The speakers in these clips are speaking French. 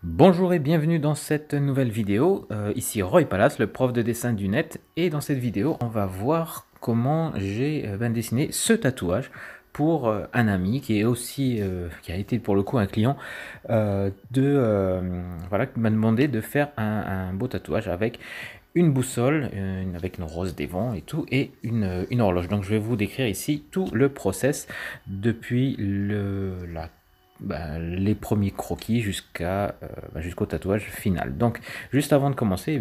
Bonjour et bienvenue dans cette nouvelle vidéo. Ici Roy Palace, le prof de dessin du net, et dans cette vidéo on va voir comment j'ai dessiné ce tatouage pour un ami qui est aussi qui a été pour le coup un client voilà, qui m'a demandé de faire un beau tatouage avec une boussole, avec une rose des vents et tout, et une horloge. Donc je vais vous décrire ici tout le process depuis les premiers croquis jusqu'au tatouage final. Donc juste avant de commencer,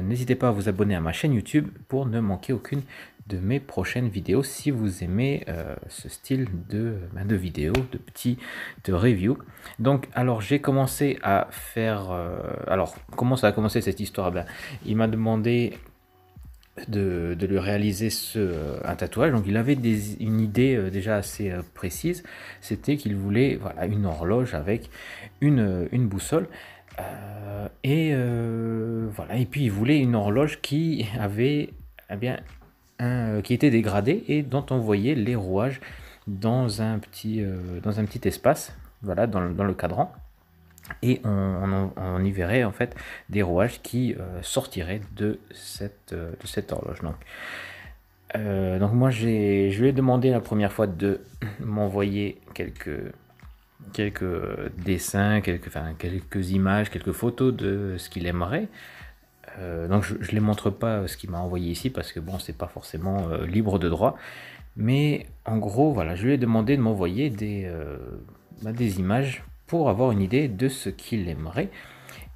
n'hésitez pas à vous abonner à ma chaîne YouTube pour ne manquer aucune de mes prochaines vidéos si vous aimez ce style de vidéo, de review. Donc alors j'ai commencé à faire... alors comment ça a commencé cette histoire? Il m'a demandé de lui réaliser un tatouage. Donc il avait une idée déjà assez précise. C'était qu'il voulait voilà, une horloge avec une boussole. Voilà. Et puis il voulait une horloge qui avait qui était dégradée et dont on voyait les rouages dans un petit espace, voilà, dans le cadran. Et on y verrait en fait des rouages qui sortiraient de cette horloge. Donc moi je lui ai demandé la première fois de m'envoyer quelques dessins, quelques images, quelques photos de ce qu'il aimerait. Donc je ne les montre pas ce qu'il m'a envoyé ici parce que bon, c'est pas forcément libre de droit. Mais en gros, voilà, je lui ai demandé de m'envoyer des images pour avoir une idée de ce qu'il aimerait.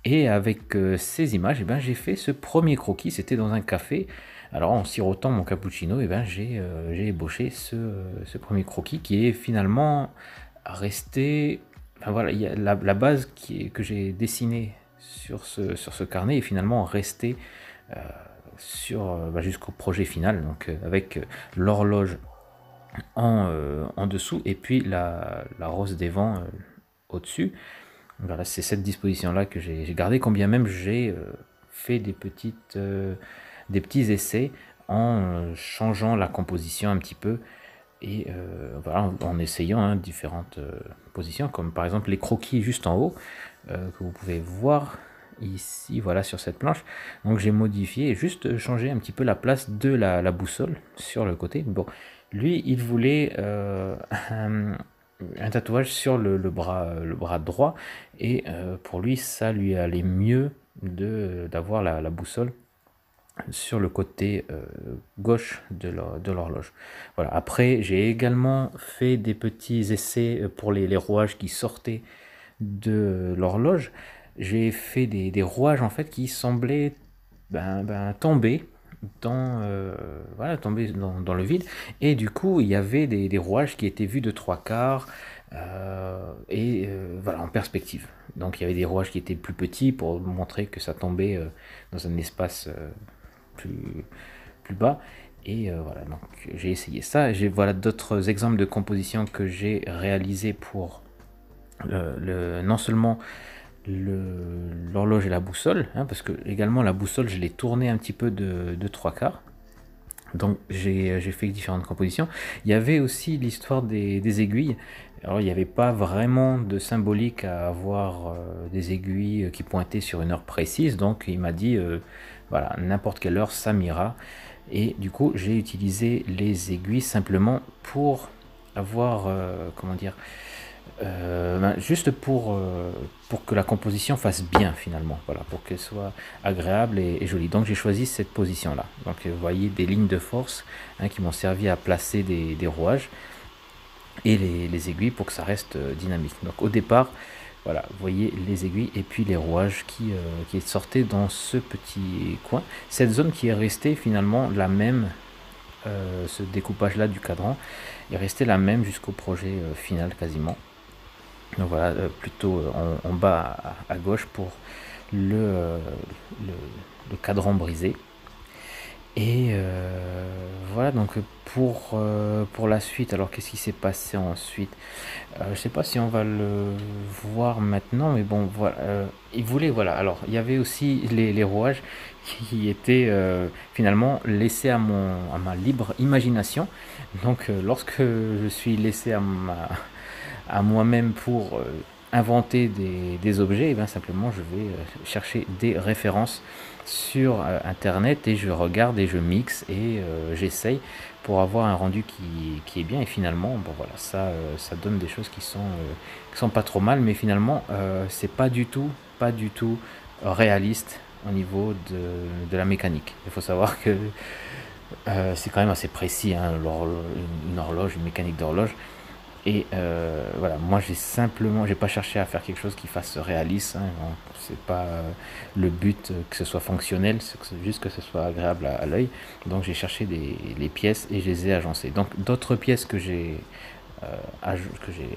Et avec ces images, j'ai fait ce premier croquis. C'était dans un café. Alors en sirotant mon cappuccino, j'ai ébauché ce premier croquis qui est finalement resté... Enfin, voilà, il y a la base que j'ai dessinée sur ce carnet est finalement restée jusqu'au projet final. Donc avec l'horloge en dessous et puis la rose des vents au-dessus. Voilà, c'est cette disposition là que j'ai gardé, combien même j'ai fait des petits essais en changeant la composition un petit peu et voilà, en essayant différentes positions, comme par exemple les croquis juste en haut que vous pouvez voir ici, voilà, sur cette planche. Donc j'ai modifié et juste changé un petit peu la place de la boussole sur le côté. Bon, lui il voulait un tatouage sur le bras droit et pour lui ça lui allait mieux d'avoir la boussole sur le côté gauche de l'horloge. Voilà. Après j'ai également fait des petits essais pour les rouages qui sortaient de l'horloge. J'ai fait des rouages en fait qui semblaient tomber voilà, tomber dans le vide, et du coup il y avait des rouages qui étaient vus de trois quarts voilà, en perspective. Donc il y avait des rouages qui étaient plus petits pour montrer que ça tombait dans un espace plus, plus bas. Et voilà, donc j'ai essayé ça. J'ai voilà d'autres exemples de compositions que j'ai réalisées pour non seulement l'horloge et la boussole, parce que également la boussole je l'ai tournée un petit peu de trois quarts. Donc j'ai fait différentes compositions. Il y avait aussi l'histoire des aiguilles. Alors il n'y avait pas vraiment de symbolique à avoir des aiguilles qui pointaient sur une heure précise, donc il m'a dit voilà, n'importe quelle heure ça m'ira. Et du coup j'ai utilisé les aiguilles simplement pour avoir comment dire, juste pour que la composition fasse bien finalement, voilà, pour qu'elle soit agréable et jolie. Donc j'ai choisi cette position là. Donc vous voyez des lignes de force qui m'ont servi à placer des rouages et les aiguilles pour que ça reste dynamique. Donc au départ, voilà, vous voyez les aiguilles et puis les rouages qui sortaient dans ce petit coin. Cette zone qui est restée finalement la même, ce découpage là du cadran est resté la même jusqu'au projet final quasiment. Donc voilà, plutôt en bas à gauche pour le cadran brisé. Et voilà, donc pour la suite, alors qu'est-ce qui s'est passé ensuite? Je sais pas si on va le voir maintenant, mais bon, voilà. Il voulait, voilà, alors il y avait aussi les rouages qui étaient finalement laissés à ma libre imagination. Donc lorsque je suis laissé à moi-même pour inventer des objets, et bien simplement je vais chercher des références sur internet et je regarde et je mixe et j'essaye pour avoir un rendu qui est bien, et finalement bon voilà, ça donne des choses qui sont pas trop mal, mais finalement c'est pas du tout réaliste au niveau de la mécanique. Il faut savoir que c'est quand même assez précis, hein, une horloge, une mécanique d'horloge. Et voilà, moi j'ai pas cherché à faire quelque chose qui fasse réaliste, hein, bon, c'est pas le but que ce soit fonctionnel, c'est juste que ce soit agréable à l'œil. Donc j'ai cherché les pièces et je les ai agencées. Donc d'autres pièces que j'ai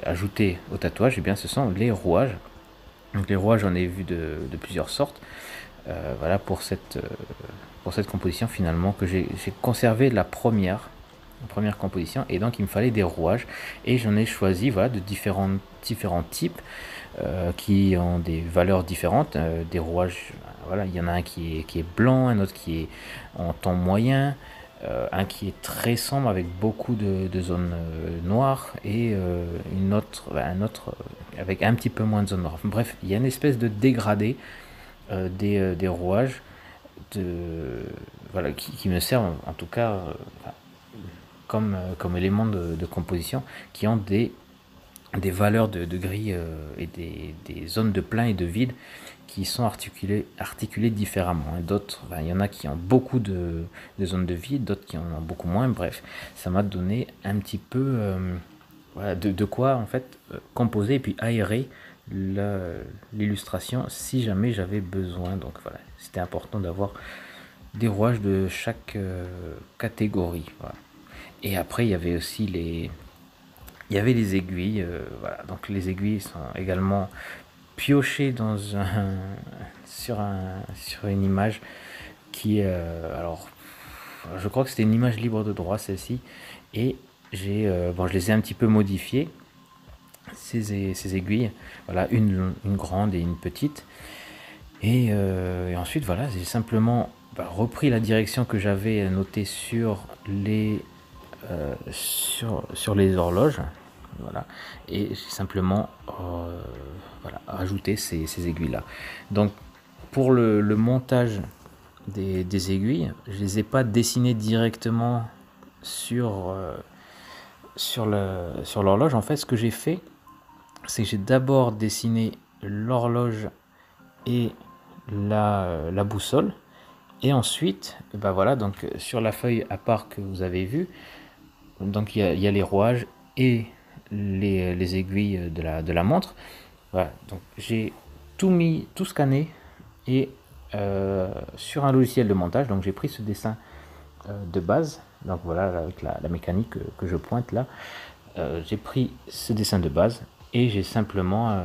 ajoutées au tatouage, eh bien ce sont les rouages. Donc les rouages, j'en ai vu de plusieurs sortes. Voilà pour cette composition finalement que j'ai conservé la première composition, et donc il me fallait des rouages et j'en ai choisi voilà de différents types qui ont des valeurs différentes, des rouages. Voilà, il y en a un qui est blanc, un autre qui est en ton moyen, un qui est très sombre avec beaucoup de zones noires, et un autre avec un petit peu moins de zones noires. Bref, il y a une espèce de dégradé des rouages voilà, qui me servent en tout cas comme élément de composition, qui ont des valeurs de gris et des zones de plein et de vide qui sont articulées différemment, hein. D'autres, il y en a qui ont beaucoup de zones de vide, d'autres qui en ont beaucoup moins. Bref, ça m'a donné un petit peu voilà, de quoi en fait composer et puis aérer l'illustration si jamais j'avais besoin. Donc voilà, c'était important d'avoir des rouages de chaque catégorie. Voilà. Et après, il y avait les aiguilles. Voilà. Donc les aiguilles sont également piochées sur une image qui est... alors, je crois que c'était une image libre de droit, celle-ci. Et je les ai un petit peu modifiées, ces aiguilles. Voilà, une grande et une petite. Et ensuite, voilà, j'ai simplement repris la direction que j'avais notée sur les horloges. Voilà, et j'ai simplement voilà, ajouté ces aiguilles-là. Donc, pour le montage des aiguilles, je les ai pas dessinées directement sur l'horloge. En fait, ce que j'ai fait, c'est que j'ai d'abord dessiné l'horloge et la boussole. Et ensuite, voilà, donc sur la feuille à part que vous avez vue, donc il y a les rouages et les aiguilles de la montre. Voilà, donc j'ai tout scanné, et sur un logiciel de montage, donc j'ai pris ce dessin de base, donc voilà, avec la mécanique que je pointe là, j'ai pris ce dessin de base et j'ai simplement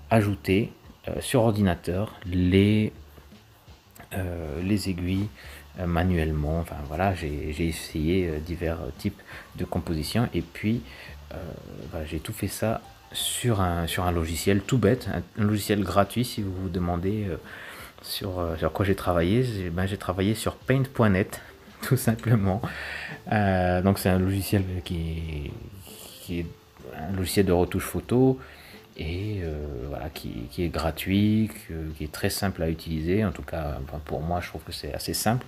ajouté sur ordinateur les aiguilles manuellement. Enfin voilà, j'ai essayé divers types de compositions, et puis voilà, j'ai tout fait ça sur un logiciel tout bête, un logiciel gratuit. Si vous vous demandez sur quoi j'ai travaillé, j'ai travaillé sur paint.net tout simplement. Donc c'est un logiciel qui est un logiciel de retouche photo, et voilà, qui est gratuit, qui est très simple à utiliser. En tout cas, pour moi, je trouve que c'est assez simple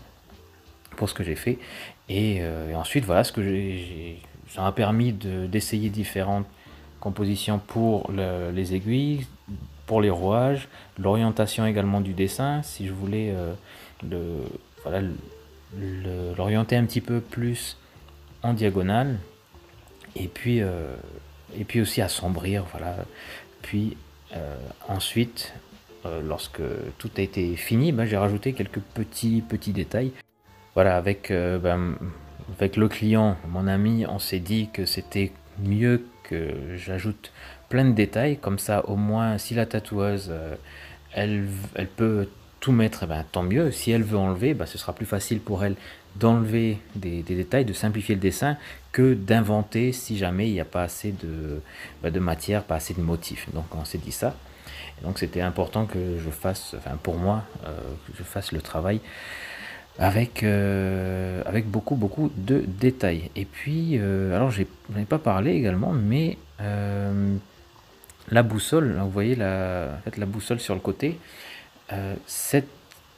pour ce que j'ai fait. Et ensuite, voilà, ça m'a permis d'essayer différentes compositions pour les aiguilles, pour les rouages, l'orientation également du dessin, si je voulais voilà, l'orienter un petit peu plus en diagonale, et puis aussi assombrir, voilà. Puis ensuite, lorsque tout a été fini, j'ai rajouté quelques petits détails. Voilà, avec le client, mon ami, on s'est dit que c'était mieux que j'ajoute plein de détails, comme ça au moins si la tatoueuse elle peut tout mettre, tant mieux. Si elle veut enlever, ce sera plus facile pour elle d'enlever des détails, de simplifier le dessin, que d'inventer si jamais il n'y a pas assez de matière, pas assez de motifs. Donc on s'est dit ça. Et donc c'était important que je fasse, enfin pour moi, que je fasse le travail avec beaucoup de détails. Et puis, alors j'en ai pas parlé également, mais la boussole, là, vous voyez en fait, la boussole sur le côté. Cette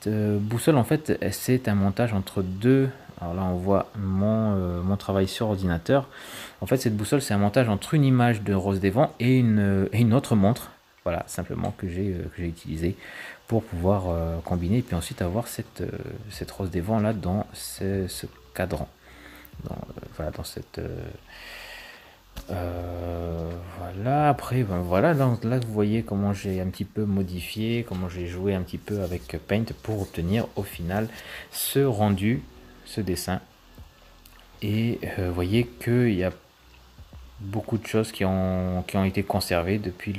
boussole, en fait, c'est un montage entre deux. Alors là, on voit mon travail sur ordinateur. En fait, cette boussole, c'est un montage entre une image de Rose des Vents et une autre montre. Voilà, simplement que j'ai utilisé pour pouvoir combiner et puis ensuite avoir cette Rose des Vents là dans ce cadran. Voilà, dans cette voilà, après ben voilà, donc là vous voyez comment j'ai un petit peu modifié, comment j'ai joué un petit peu avec Paint pour obtenir au final ce rendu, ce dessin. Et vous voyez qu'il y a beaucoup de choses qui ont été conservées depuis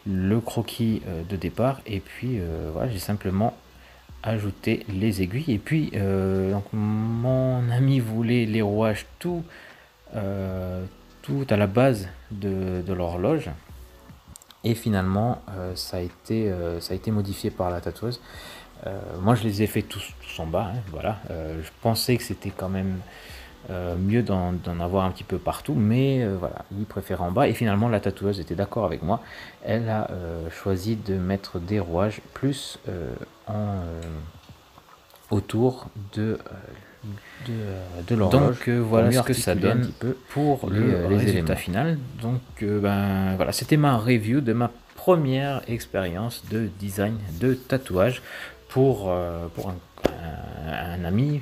le croquis de départ. Et puis voilà, j'ai simplement ajouté les aiguilles. Et puis donc mon ami voulait les rouages tout à la base de l'horloge. Et finalement, ça a été modifié par la tatoueuse. Moi, je les ai fait tous en bas. Hein, voilà. Je pensais que c'était quand même mieux d'en avoir un petit peu partout, mais voilà, il préfère en bas. Et finalement, la tatoueuse était d'accord avec moi. Elle a choisi de mettre des rouages plus autour de l'horloge. Donc voilà ce que ça donne un petit peu pour le résultat final. Donc ben voilà, c'était ma review de ma première expérience de design de tatouage pour un ami,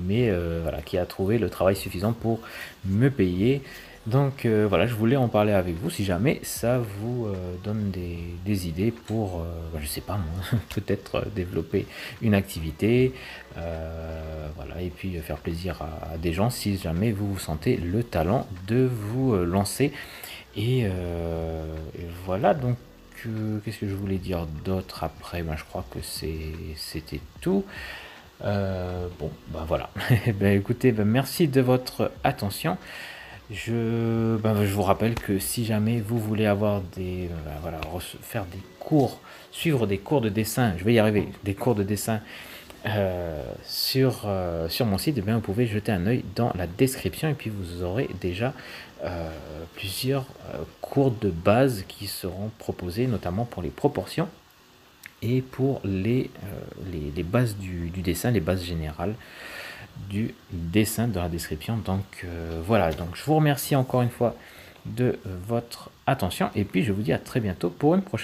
mais voilà, qui a trouvé le travail suffisant pour me payer. Donc voilà, je voulais en parler avec vous si jamais ça vous donne des idées pour, je sais pas moi, peut-être développer une activité, voilà, et puis faire plaisir à des gens si jamais vous vous sentez le talent de vous lancer. Et voilà, donc qu'est-ce que je voulais dire d'autre après? Ben, je crois que c'était tout. Bon, ben voilà. Ben, écoutez, ben, merci de votre attention. Je vous rappelle que si jamais vous voulez avoir voilà, faire des cours, suivre des cours de dessin, je vais y arriver, des cours de dessin sur mon site, eh bien, vous pouvez jeter un œil dans la description et puis vous aurez déjà plusieurs cours de base qui seront proposés, notamment pour les proportions et pour les bases du dessin, les bases générales du dessin dans la description. Donc voilà, donc je vous remercie encore une fois de votre attention et puis je vous dis à très bientôt pour une prochaine